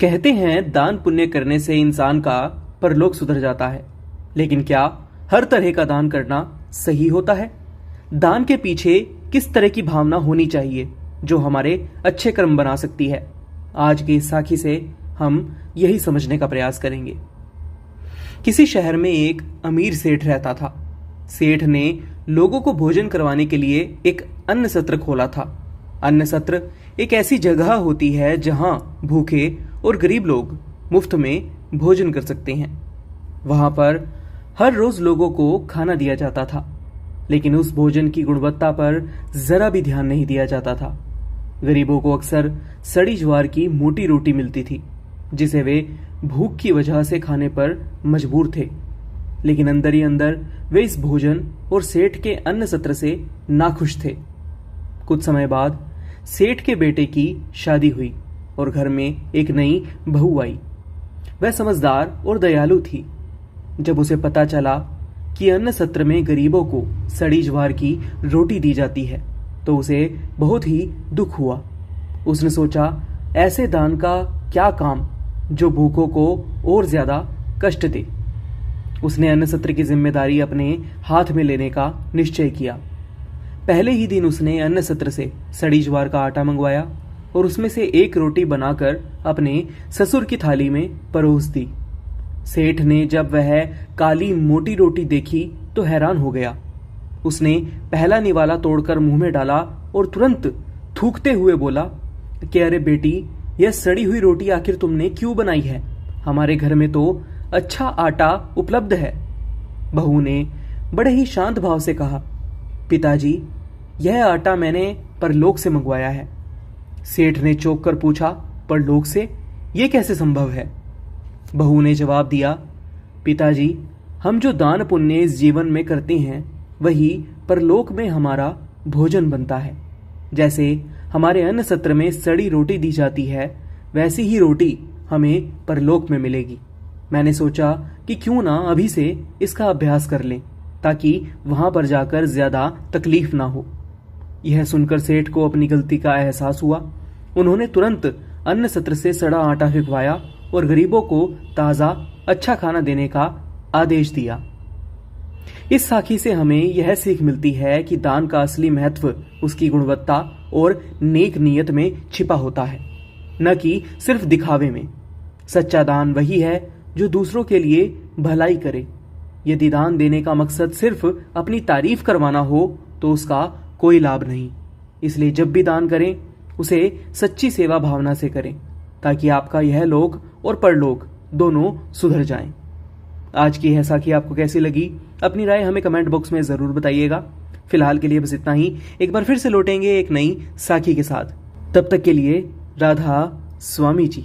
कहते हैं दान पुण्य करने से इंसान का परलोक सुधर जाता है, लेकिन क्या हर तरह का दान करना सही होता है? दान के पीछे किस तरह की भावना होनी चाहिए जो हमारे अच्छे कर्म बना सकती है? आज की इस साखी से हम यही समझने का प्रयास करेंगे। किसी शहर में एक अमीर सेठ रहता था। सेठ ने लोगों को भोजन करवाने के लिए एक अन्न सत्र खोला था। अन्न सत्र एक ऐसी जगह होती है जहां भूखे और गरीब लोग मुफ्त में भोजन कर सकते हैं। वहां पर हर रोज लोगों को खाना दिया जाता था, लेकिन उस भोजन की गुणवत्ता पर जरा भी ध्यान नहीं दिया जाता था। गरीबों को अक्सर सड़ी ज्वार की मोटी रोटी मिलती थी, जिसे वे भूख की वजह से खाने पर मजबूर थे। लेकिन अंदर ही अंदर वे इस भोजन और सेठ के अन्न सत्र से नाखुश थे। कुछ समय बाद सेठ के बेटे की शादी हुई और घर में एक नई बहू आई। वह समझदार और दयालु थी। जब उसे पता चला कि अन्न सत्र में गरीबों को सड़ी ज्वार की रोटी दी जाती है, तो उसे बहुत ही दुख हुआ। उसने सोचा, ऐसे दान का क्या काम जो भूखों को और ज्यादा कष्ट दे। उसने अन्न सत्र की जिम्मेदारी अपने हाथ में लेने का निश्चय किया। पहले ही दिन उसने अन्न सत्र से सड़ी ज्वार का आटा मंगवाया और उसमें से एक रोटी बनाकर अपने ससुर की थाली में परोस दी। सेठ ने जब वह काली मोटी रोटी देखी तो हैरान हो गया। उसने पहला निवाला तोड़कर मुंह में डाला और तुरंत थूकते हुए बोला कि अरे बेटी, यह सड़ी हुई रोटी आखिर तुमने क्यों बनाई है? हमारे घर में तो अच्छा आटा उपलब्ध है। बहू ने बड़े ही शांत भाव से कहा, पिताजी, यह आटा मैंने परलोक से मंगवाया है। सेठ ने चौंक कर पूछा, परलोक से? यह कैसे संभव है? बहू ने जवाब दिया, पिताजी, हम जो दान पुण्य इस जीवन में करते हैं वही परलोक में हमारा भोजन बनता है। जैसे हमारे अन्न सत्र में सड़ी रोटी दी जाती है, वैसी ही रोटी हमें परलोक में मिलेगी। मैंने सोचा कि क्यों ना अभी से इसका अभ्यास कर लें, ताकि वहां पर जाकर ज्यादा तकलीफ ना हो। यह सुनकर सेठ को अपनी गलती का एहसास हुआ। उन्होंने तुरंत अन्न सत्र से सड़ा आटा फेंकवाया और गरीबों को ताजा अच्छा खाना देने का आदेश दिया। इस साखी से हमें यह सीख मिलती है कि दान का असली महत्व उसकी गुणवत्ता और नेक नियत में छिपा होता है, न कि सिर्फ दिखावे में। सच्चा दान वही है जो दूसरों के लिए भलाई करे। यदि दान देने का मकसद सिर्फ अपनी तारीफ करवाना हो तो उसका कोई लाभ नहीं। इसलिए जब भी दान करें उसे सच्ची सेवा भावना से करें, ताकि आपका यह लोक और परलोक दोनों सुधर जाएं। आज की यह साखी आपको कैसी लगी? अपनी राय हमें कमेंट बॉक्स में जरूर बताइएगा। फिलहाल के लिए बस इतना ही। एक बार फिर से लौटेंगे एक नई साखी के साथ। तब तक के लिए राधा स्वामी जी।